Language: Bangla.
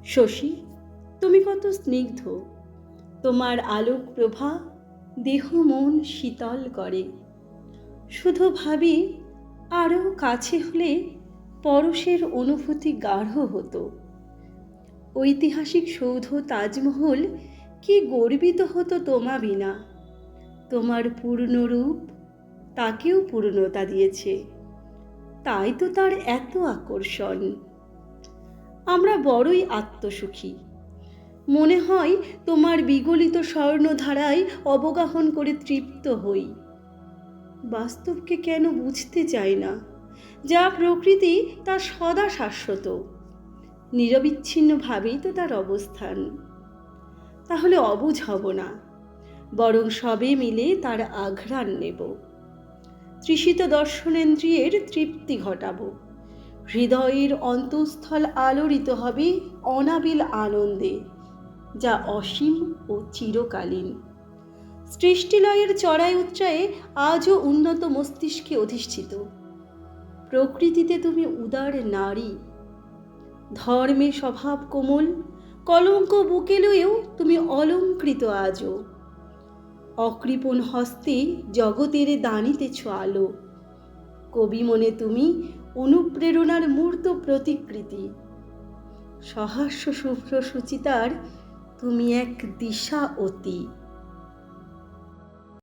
শশী, তুমি কত স্নিগ্ধ, তোমার আলোক প্রভা দেহ মন শীতল করে। শুধু ভাবি আরও কাছে হলে পরশের অনুভূতি গাঢ় হতো। ঐতিহাসিক সৌধ তাজমহল কি গর্বিত হতো তোমা বিনা। তোমার পূর্ণরূপ তাকেও পূর্ণতা দিয়েছে, তাই তো তার এত আকর্ষণ। আমরা বড়ই আত্মসুখী, মনে হয় তোমার বিগলিত স্বর্ণধারায় অবগাহন করে তৃপ্ত হই। বাস্তবকে কেন বুঝতে চাই না? যা প্রকৃতি তা সদা শাশ্বত, নিরবিচ্ছিন্নভাবেই তো তার অবস্থান। তাহলে অবুঝ হব না, বরং সবে মিলে তার আঘ্রাণ নেব। তৃষিত দর্শনেন্দ্রিয়ের তৃপ্তি ঘটাবো। হৃদয়ের অন্তঃস্থল আলোড়িত হবে অনাবিল আনন্দে, যা অসীম ও চিরকালীন। সৃষ্টিলয়ের চড়াই উচ্চায়ে আজও উন্নত মস্তিষ্কে অধিষ্ঠিত। প্রকৃতিতে তুমি উদার নারী, ধর্মে স্বভাব কোমল, কলঙ্ক বুকে লয়েও তুমি অলঙ্কৃত আজও। অকৃপণ হস্তে জগতের দানিতেছ আলো। কবি মনে তুমি অনুপ্রেরণার মূর্ত প্রতিকৃতি। সহাস্য শুভ্র সুচিতার তুমি এক দিশা অতি।